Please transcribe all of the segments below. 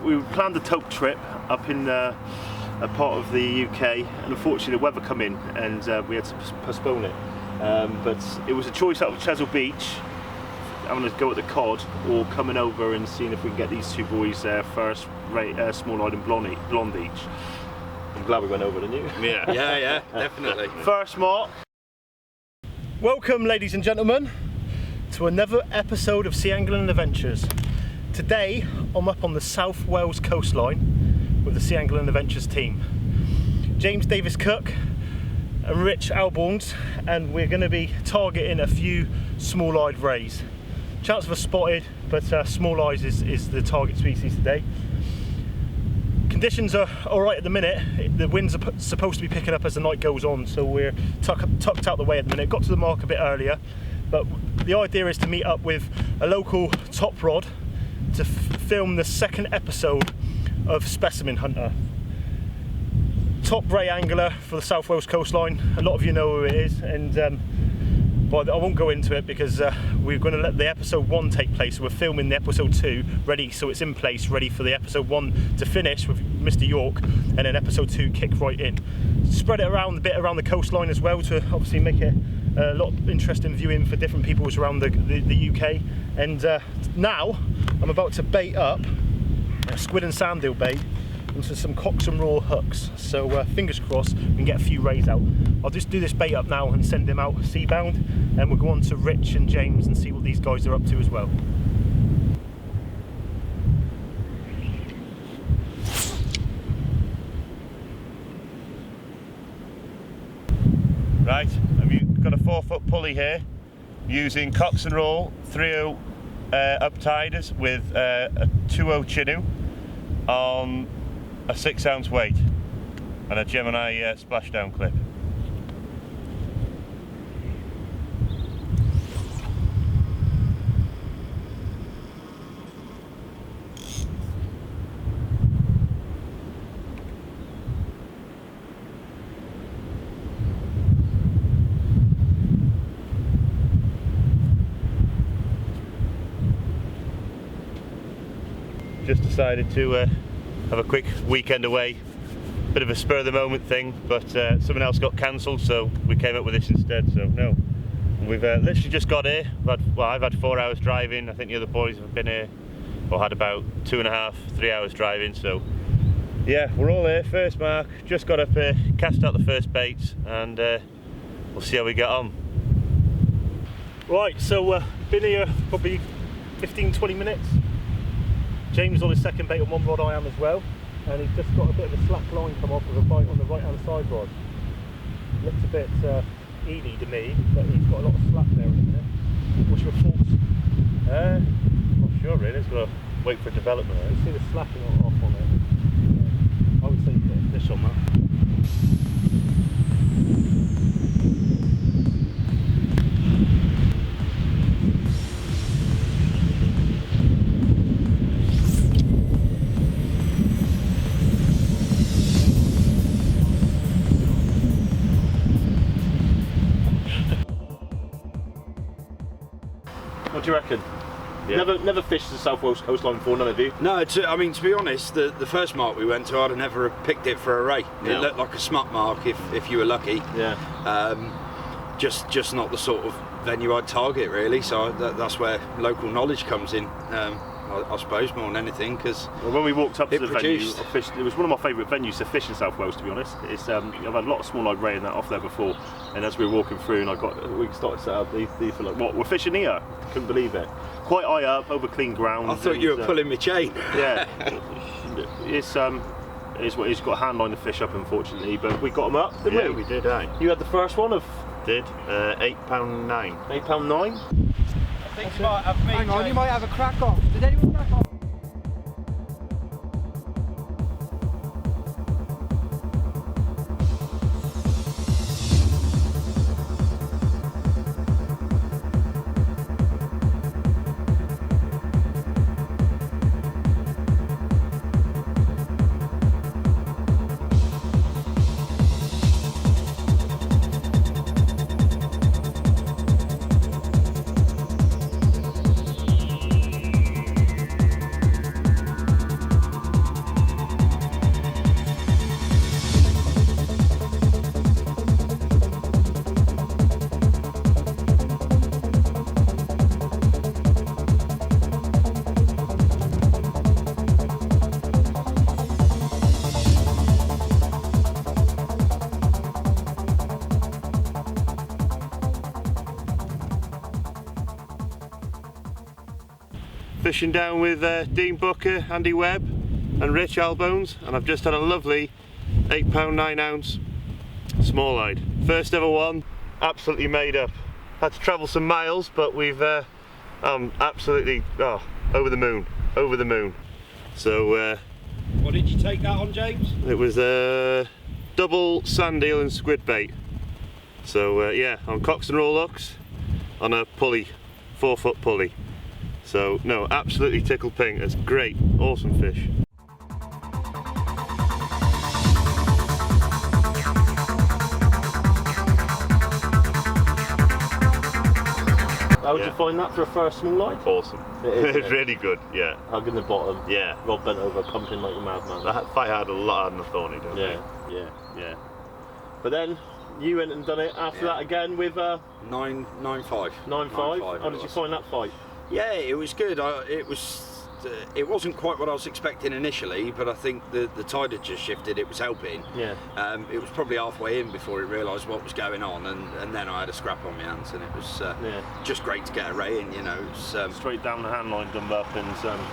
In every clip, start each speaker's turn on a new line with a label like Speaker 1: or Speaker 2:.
Speaker 1: we planned a tope trip up in a part of the UK, and unfortunately the weather come in and we had to postpone it. But it was a choice out of Chesil Beach, having to go at the cod, or coming over and seeing if we can get these two boys their first small island blonde each. I'm glad we went over, didn't you?
Speaker 2: Yeah, definitely.
Speaker 1: First mark. Welcome, ladies and gentlemen, to another episode of Sea Angling Adventures. Today I'm up on the South Wales coastline with the Sea Angling Adventures team. James Davis Cook and Rich Alborns, and we're going to be targeting a few small-eyed rays. Chance of a spotted, but small eyes is the target species today. Conditions are alright at the minute. The winds are supposed to be picking up as the night goes on, so we're tucked out the way at the minute. Got to the mark a bit earlier, but the idea is to meet up with a local top rod to film the second episode of Specimen Hunter. Top ray angler for the South Wales coastline. A lot of you know who it is, and but I won't go into it because we're going to let the episode 1 take place. We're filming the episode 2 ready, so it's in place, ready for the episode 1 to finish with Mr. York, and then episode 2 kick right in. Spread it around a bit around the coastline as well to obviously make it a lot of interesting viewing for different people around the UK. And now I'm about to bait up a squid and sand eel bait into some cocks and raw hooks, so fingers crossed we can get a few rays out. I'll just do this bait up now and send him out seabound, and we'll go on to Rich and James and see what these guys are up to as well. Right, I've got a 4-foot pulley here using cocks and roll 3/0 uptiders with a 2/0 chinook on a 6-ounce weight and a Gemini splashdown clip. Just decided to have a quick weekend away, bit of a spur of the moment thing, but something else got cancelled, so we came up with this instead. So no, we've literally just got here. I've had 4 hours driving. I think the other boys have been here, or had about 2.5, 3 hours driving. So yeah, we're all here. First mark, just got up here, cast out the first baits, and we'll see how we get on. Right, so been here probably 15-20 minutes. James on his second bait on one rod, I am as well, and he's just got a bit of a slack line come off with a bite on the right hand side rod. Looks a bit eely to me, but he's got a lot of slack there in a minute. What's your thoughts? Not sure really, it's got to wait for development. You see the slacking off on it. I would say put a fish on that. What do you reckon? Yeah. Never fished the South Wales coastline before, none of you?
Speaker 2: No, I mean, to be honest, the first mark we went to, I'd have never picked it for a ray.
Speaker 1: Yeah.
Speaker 2: It looked like a smut mark if you were lucky.
Speaker 1: Yeah.
Speaker 2: Just not the sort of venue I'd target really, so that's where local knowledge comes in. I suppose more than anything, because
Speaker 1: when we walked up to the venue,
Speaker 2: produced.
Speaker 1: it was one of my favourite venues to fish in South Wales, to be honest. It's I've had a lot of small-eyed ray and that off there before, and as we were walking through, and we started to set up, they feel like, what, we're fishing here? Couldn't believe it. Quite high up, over clean ground.
Speaker 2: I thought you were pulling my chain.
Speaker 1: Yeah, it's what he's got a hand line to fish up, unfortunately, but we got them up, didn't we?
Speaker 2: Yeah, we did, aye.
Speaker 1: You had the first one of?
Speaker 3: Did £8.9.
Speaker 1: £8.9?
Speaker 2: I think you might have me.
Speaker 4: Hang on, you might have a crack off. Did anyone crack off?
Speaker 3: fishing down with Dean Booker, Andy Webb and Rich Albones, and I've just had a lovely 8 pound 9 ounce small-eyed. First ever one, absolutely made up. Had to travel some miles, but we've absolutely over the moon, over the moon. So
Speaker 2: What did you take that on, James?
Speaker 3: it was a double sand eel and squid bait. So yeah, on Cox and Roll hooks on a pulley, 4-foot pulley. So no, absolutely tickled pink. It's great, awesome fish.
Speaker 5: How would you find that for a first small light?
Speaker 3: Awesome.
Speaker 5: It is,
Speaker 3: It's really good, yeah.
Speaker 5: Hugging the bottom,
Speaker 3: Yeah.
Speaker 5: rod bent over, pumping like a madman.
Speaker 3: That fight had a lot harder than I thought it did.
Speaker 5: Yeah. But then you went and done it after that again with
Speaker 2: 9.5.
Speaker 5: 9.5. How did you find that fight?
Speaker 2: Yeah, it was good. It wasn't quite what I was expecting initially, but I think the tide had just shifted. It was helping.
Speaker 5: Yeah.
Speaker 2: It was probably halfway in before it realised what was going on, and then I had a scrap on my hands, and it was just great to get a ray in. You know, it was,
Speaker 5: Straight down the hand line, done up, and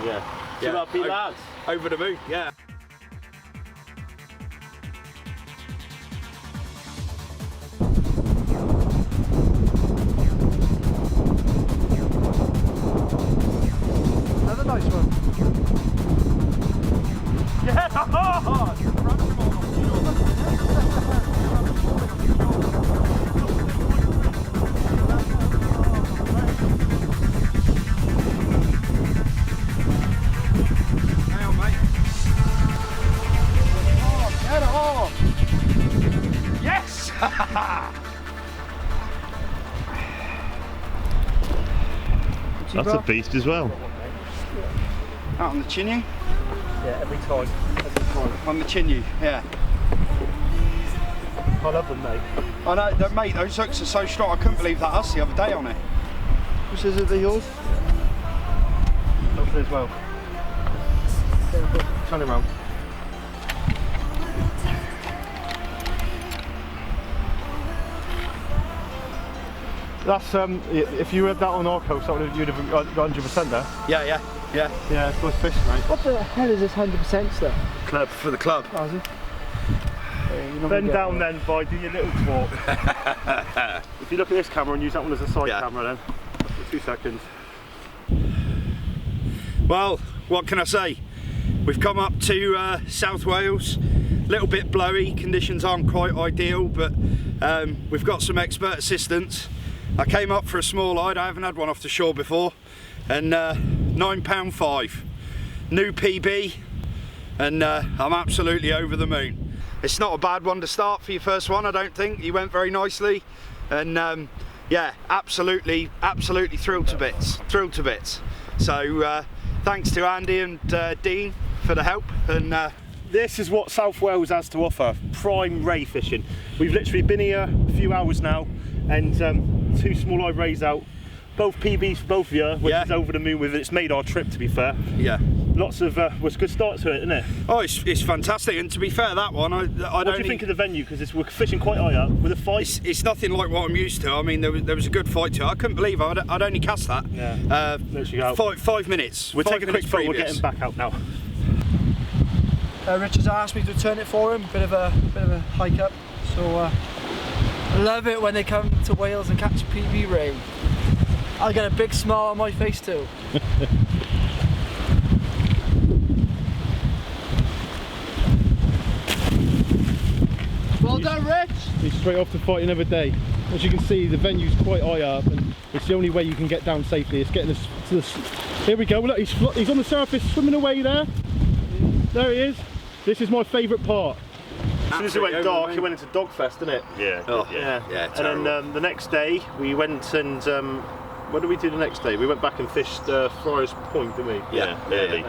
Speaker 5: yeah.
Speaker 2: Yeah.
Speaker 5: Two happy lads.
Speaker 2: over the moon. Yeah.
Speaker 4: Another nice one.
Speaker 2: Hang on, mate.
Speaker 4: Get it on.
Speaker 2: Yes.
Speaker 3: That's a beast as well.
Speaker 2: Out on the chinny.
Speaker 1: Yeah, every time.
Speaker 2: On the chinny. Yeah.
Speaker 1: I love them, mate.
Speaker 2: I know, mate. Those hooks are so strong. I couldn't believe that us the other day on it.
Speaker 4: Which is it, the yours?
Speaker 1: Hopefully as well. Turn it around. That's if you had that on our coast, you'd have got 100% there.
Speaker 2: Yeah.
Speaker 1: Yeah, it's good fish, mate.
Speaker 4: What the hell is this 100% stuff?
Speaker 2: Club for the club.
Speaker 4: Oh, is it?
Speaker 1: Bend down then, boy, do your little talk. If you look at this camera and use that one as a side camera then, for 2 seconds.
Speaker 2: Well, what can I say? We've come up to South Wales, a little bit blowy, conditions aren't quite ideal, but we've got some expert assistance. I came up for a small eyed, I haven't had one off the shore before, and £9.5, new PB, and I'm absolutely over the moon. It's not a bad one to start for your first one, I don't think. You went very nicely, and yeah, absolutely thrilled to bits. So thanks to Andy and Dean for the help, and
Speaker 1: This is what South Wales has to offer, prime ray fishing. We've literally been here a few hours now, and 2 small live rays out, both PBs for both of you, which is over the moon with it. It's made our trip, to be fair.
Speaker 2: yeah.
Speaker 1: Lots of, was a good start to it, isn't it?
Speaker 2: Oh, it's fantastic, and to be fair, that one, I
Speaker 1: What do you think of the venue? Because we're fishing quite high up with a fight.
Speaker 2: It's nothing like what I'm used to. I mean, there was a good fight to it. I couldn't believe I'd only cast that.
Speaker 1: Yeah. Literally out.
Speaker 2: 5 minutes.
Speaker 1: We'll take a quick photo. We're
Speaker 2: previous.
Speaker 1: getting back out now.
Speaker 4: Richard's asked me to turn it for him. Bit of a hike up. So love it when they come to Wales and catch a PB ray. I'll get a big smile on my face too. Well done, Rich!
Speaker 6: He's straight off to fight another day. As you can see, the venue's quite high up, and it's the only way you can get down safely. It's getting us to the... Here we go, look, he's on the surface, swimming away there. There he is. This is my favourite part.
Speaker 1: As soon as it went dark, it went into Dogfest, didn't it?
Speaker 3: Yeah.
Speaker 2: Oh,
Speaker 1: Yeah.
Speaker 2: terrible.
Speaker 1: And then the next day, we went and what did we do the next day? We went back and fished Friars Point, didn't we?
Speaker 2: Yeah.
Speaker 3: Early.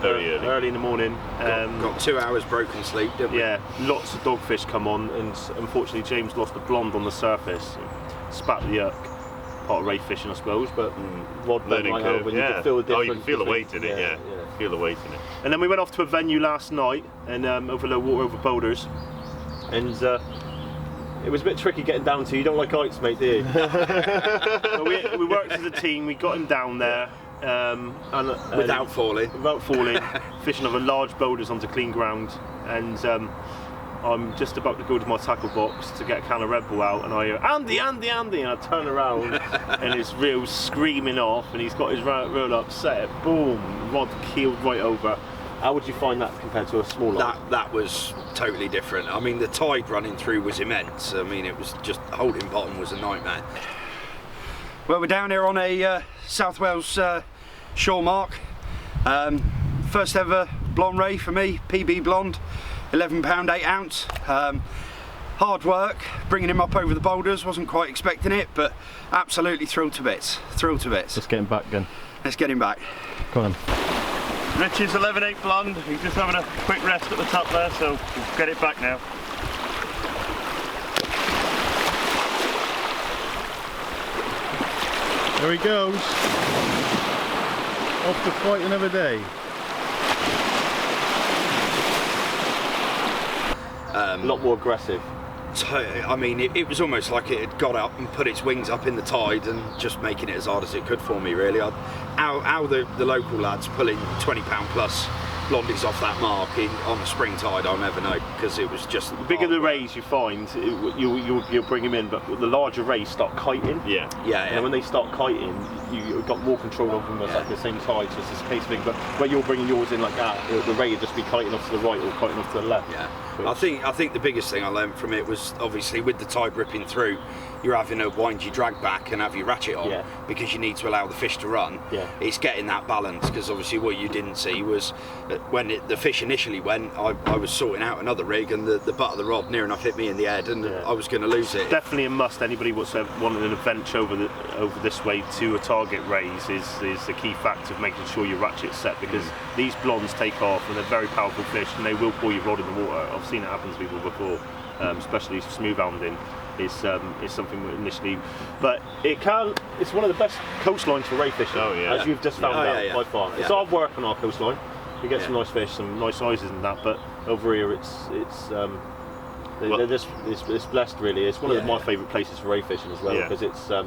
Speaker 3: Very early.
Speaker 1: Early in the morning.
Speaker 2: Got 2 hours broken sleep, didn't we?
Speaker 1: Yeah, lots of dogfish come on, and unfortunately James lost a blonde on the surface. Spat the part of ray fishing, I suppose, but
Speaker 5: Rod bent
Speaker 3: Learning
Speaker 5: right
Speaker 3: curve,
Speaker 5: over, and
Speaker 3: yeah.
Speaker 5: you can feel the
Speaker 3: Oh,
Speaker 5: difference.
Speaker 3: you can feel the weight in it, yeah. Feel the weight in it.
Speaker 1: And then we went off to a venue last night and over low water over boulders, and it was a bit tricky getting down to. You don't like heights, mate, do you? But we worked as a team. We got him down there.
Speaker 2: Without falling.
Speaker 1: Without falling, fishing over large boulders onto clean ground, and I'm just about to go to my tackle box to get a can of Red Bull out, and I hear Andy, Andy, Andy, and I turn around and his reel's screaming off, and he's got his reel up, set it, boom, rod keeled right over. How would you find that compared to a small line?
Speaker 2: That was totally different. I mean, the tide running through was immense. I mean, it was just holding bottom was a nightmare. Well, we're down here on a South Wales shore mark. First ever blonde ray for me, PB blonde, 11 pound 8 ounce. Hard work bringing him up over the boulders, wasn't quite expecting it, but absolutely thrilled to bits. Thrilled to bits.
Speaker 6: Let's get him back again.
Speaker 2: Let's get him back.
Speaker 6: Come on.
Speaker 3: Rich's 11.8 blonde, he's just having a quick rest at the top there, so we'll get it back now.
Speaker 6: There he goes. Off to fight another day.
Speaker 5: A lot more aggressive.
Speaker 2: I mean, it was almost like it had got up and put its wings up in the tide and just making it as hard as it could for me, really. How the local lads pulling £20 plus blondies off that mark on a spring tide, I'll never know, because it was just...
Speaker 1: The bigger the rays you find, you'll bring them in, but the larger rays start kiting.
Speaker 3: Yeah.
Speaker 1: And when they start kiting, you've got more control over them at the same tide, so it's this case thing. But when you're bringing yours in like that, the ray will just be kiting off to the right or kiting off to the left.
Speaker 2: Yeah. I think the biggest thing I learned from it was obviously with the tide ripping through, you're having to wind your drag back and have your ratchet on because you need to allow the fish to run.
Speaker 1: Yeah.
Speaker 2: It's getting that balance, because obviously what you didn't see was when the fish initially went, I was sorting out another rig and the butt of the rod near enough hit me in the head and I was going to lose it.
Speaker 1: Definitely a must. Anybody what's wanted an adventure over this way to a target raise is the key fact of making sure your ratchet's set, because these blondes take off and they're very powerful fish and they will pull your rod in the water. I've seen it happen to people before, especially smooth hounding. Is something that initially, but it's one of the best coastlines for ray fishing, as you've just found out by far. It's hard work on our coastline. We get some nice fish, some nice sizes and that, but over here it's blessed really. It's one of my favourite places for ray fishing as well, because it's a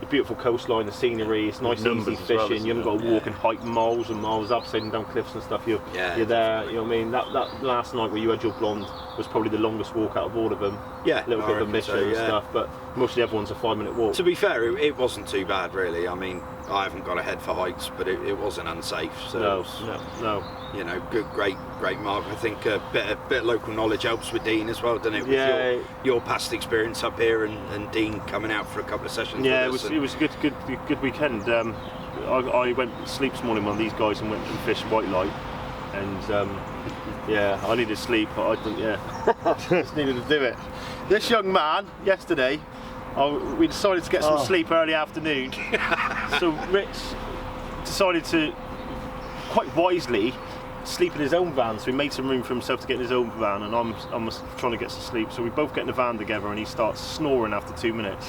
Speaker 1: beautiful coastline, the scenery, it's nice easy fishing, you haven't got to walk and hike miles and miles up, sailing down cliffs and stuff, you're there, you know what I mean. That last night where you had your blonde was probably the longest walk out of all of them. A little bit of a mission and stuff, but mostly everyone's a 5-minute walk.
Speaker 2: To be fair, it wasn't too bad really. I mean, I haven't got a head for heights, but it wasn't unsafe. So
Speaker 1: no.
Speaker 2: You know, great mark. I think a bit of local knowledge helps with Dean as well, doesn't it? With your past experience up here and Dean coming out for a couple of sessions.
Speaker 1: Yeah, it was a good weekend. I went to sleep this morning with one of these guys and went and fished white light, and I needed sleep. But I didn't. I just needed to do it. This young man yesterday, we decided to get some sleep early afternoon. So Rich decided to, quite wisely, sleep in his own van, so he made some room for himself to get in his own van, and I'm trying to get some sleep, so we both get in the van together and he starts snoring after 2 minutes.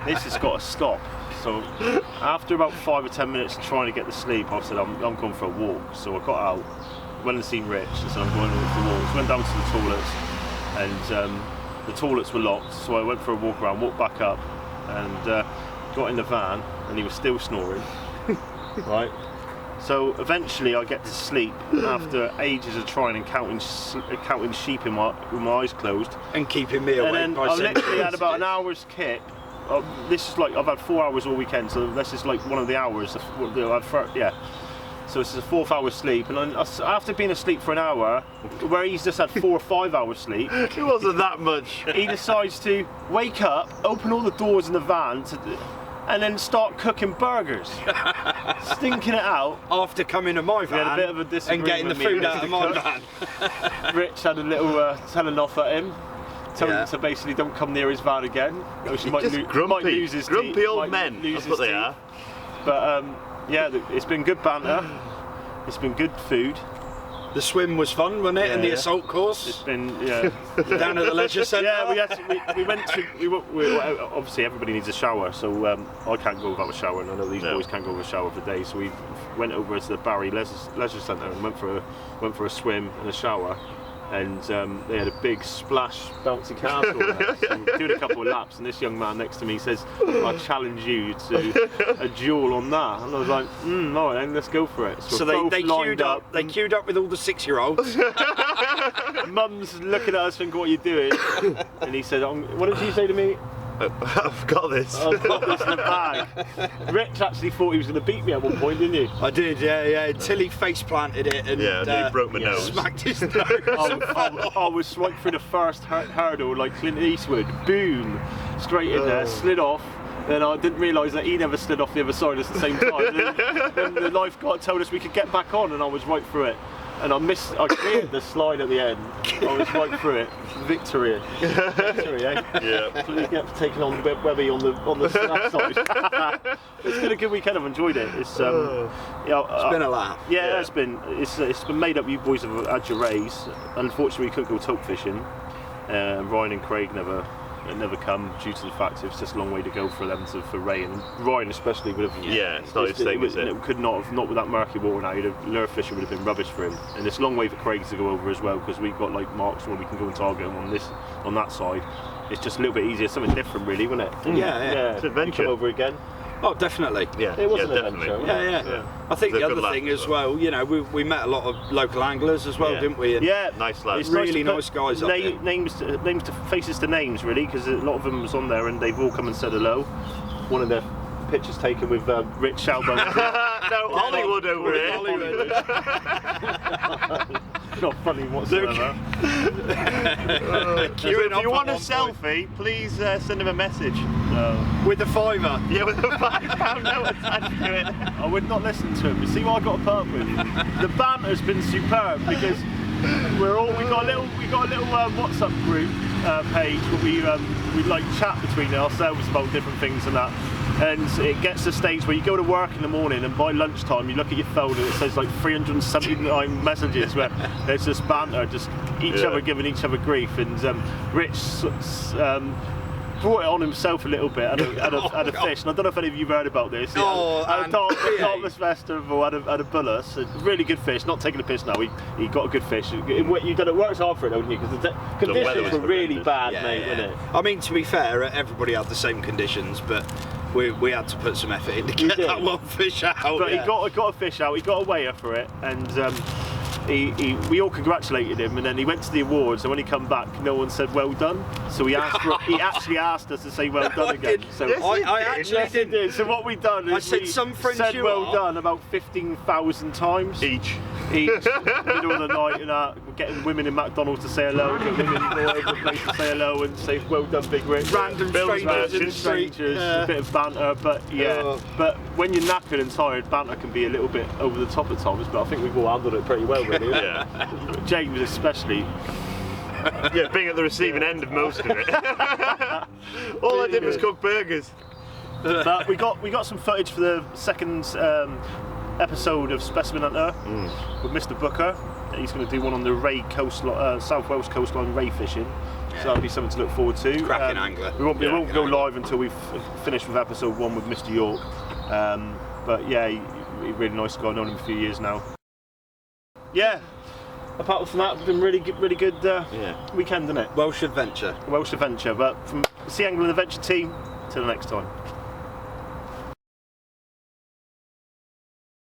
Speaker 1: This has got to stop. So after about 5 or 10 minutes of trying to get the sleep, I said I'm going for a walk. So I got out, went and seen Rich and said I'm going for the walks. Went down to the toilets and the toilets were locked, so I went for a walk around, walked back up and got in the van and he was still snoring. Right. So eventually I get to sleep after ages of trying and counting sheep with my eyes closed.
Speaker 2: And keeping me awake.
Speaker 1: And then I literally had about an hour's kip. This is like, I've had 4 hours all weekend, so this is like one of the hours. So this is a 4th hour sleep, and after being asleep for an hour, where he's just had 4 or 5 hours sleep.
Speaker 3: It wasn't that much.
Speaker 1: He decides to wake up, open all the doors in the van, and then start cooking burgers, stinking it out.
Speaker 2: After coming to my van,
Speaker 1: we had a bit of a disagreement
Speaker 2: and getting the food out of my van.
Speaker 1: Rich had a little telling off at him, telling him to basically don't come near his van again. Which might lose his
Speaker 3: grumpy
Speaker 1: teeth,
Speaker 3: old men. That's what they are.
Speaker 1: But it's been good banter. It's been good food.
Speaker 2: The swim was fun, wasn't it? And the assault course.
Speaker 1: It's been
Speaker 2: down at the leisure centre.
Speaker 1: We went to. Obviously, everybody needs a shower, so I can't go without a shower, and I know these boys can't go without a shower for days. So we went over to the Barry Leisure Centre and went for a swim and a shower.
Speaker 5: and they had a big splash bouncy castle there. So we were doing a couple of laps, and this young man next to me says, I challenge you to a duel on that. And I was like, all right then, let's go for it.
Speaker 2: So
Speaker 5: we're
Speaker 2: they
Speaker 5: both lined
Speaker 2: queued up. They queued up with all the 6-year-olds.
Speaker 5: Mum's looking at us thinking, what are you doing? And he said, what did you say to me?
Speaker 3: I've got this.
Speaker 5: I've got this in the bag. Rich actually thought he was going to beat me at one point, didn't you?
Speaker 2: I did, yeah. Until he face planted it and
Speaker 3: he broke my nose.
Speaker 2: Smacked his nose.
Speaker 5: I was swiped through the first hurdle like Clint Eastwood. Boom, straight in there, slid off. Then I didn't realise that he never slid off the other side at the same time. then the lifeguard told us we could get back on, and I was right through it. And I cleared the slide at the end. I was right through it. Victory, eh?
Speaker 3: Yeah.
Speaker 5: Please get taken on Webby on the side. It's been a good weekend. I've enjoyed it. It's
Speaker 2: been a laugh.
Speaker 5: Yeah, it's been made up. You boys have had your rays. Unfortunately, we couldn't go tope fishing. Ryan and Craig never come due to the fact it's just a long way to go for them for Ray, and Ryan especially would have.
Speaker 3: Yeah, it's not his thing, is it?
Speaker 5: Could not have, not with that murky water now. Lure fishing would have been rubbish for him, and it's a long way for Craig to go over as well, because we've got like marks where we can go and target him on that side. It's just a little bit easier, something different, really, wasn't it?
Speaker 2: Yeah.
Speaker 3: It's an adventure.
Speaker 5: Come over again.
Speaker 2: Oh, definitely.
Speaker 3: Yeah,
Speaker 5: It was an
Speaker 3: definitely.
Speaker 5: adventure.
Speaker 2: Yeah. I think
Speaker 3: It's
Speaker 2: the
Speaker 3: a good
Speaker 2: other
Speaker 3: laugh
Speaker 2: thing
Speaker 3: as
Speaker 2: as well, we met a lot of local anglers as well,
Speaker 3: Yeah.
Speaker 2: didn't we? And
Speaker 5: Yeah,
Speaker 3: Nice lads.
Speaker 5: It's
Speaker 2: Really
Speaker 5: to put
Speaker 2: nice guys up there.
Speaker 5: names to faces to names, really, because a lot of them was on there, and they've all come and said hello. One of their pictures taken with Rich Shalbo.
Speaker 3: No, Hollywood over here.
Speaker 5: Not funny whatsoever.
Speaker 3: So if you want a selfie, please send him a message.
Speaker 2: with the $5.
Speaker 3: Yeah, with a £5 note attached to it.
Speaker 5: I would not listen to him. You see what I got to put up with? The banter's been superb, because we got a little WhatsApp group page where we like chat between ourselves about different things and that. And it gets to a stage where you go to work in the morning, and by lunchtime you look at your phone and it says like 379 messages where there's just banter, just each other giving each other grief. And Rich brought it on himself a little bit, had a fish, and I don't know if any of you heard about this. Had a Dartmouth Festival, had a bullus, a really good fish, not taking a piss now, he got a good fish. You worked hard for it, haven't you? Because the conditions were really bad, mate, wasn't it?
Speaker 2: I mean, to be fair, everybody had the same conditions, but we had to put some effort in to get that one fish out.
Speaker 5: But he got a fish out, he got a weigher for it, and we all congratulated him, and then he went to the awards, and when he come back, no one said well done. So he actually asked us to say well done again. So
Speaker 2: I actually did.
Speaker 5: So what we done is
Speaker 2: I said, some friends
Speaker 5: said
Speaker 2: you
Speaker 5: well
Speaker 2: are.
Speaker 5: done about 15,000 miles
Speaker 3: Each.
Speaker 5: middle of the night, and getting women in McDonald's to say hello, getting women all over the place to say hello and say well done, Big Rich.
Speaker 2: Random strangers in the street.
Speaker 5: A bit of banter, but but when you're knackered and tired, banter can be a little bit over the top at times. But I think we've all handled it pretty well, really.
Speaker 3: Yeah.
Speaker 5: James especially.
Speaker 3: Yeah, being at the receiving end of most of it. All I did was cook burgers.
Speaker 5: But we got some footage for the second episode of Specimen Hunter with Mr. Booker. He's going to do one on the Ray South Wales coastline ray fishing. So that'll be something to look forward to.
Speaker 2: Cracking angler.
Speaker 5: We won't go live until we've finished with episode 1 with Mr. York. But yeah, he's a really nice guy. I've known him a few years now. Yeah. Apart from that, it's been really good weekend, isn't it?
Speaker 2: Welsh adventure.
Speaker 5: Welsh adventure. But from the Sea Angling Adventure team, till the next time.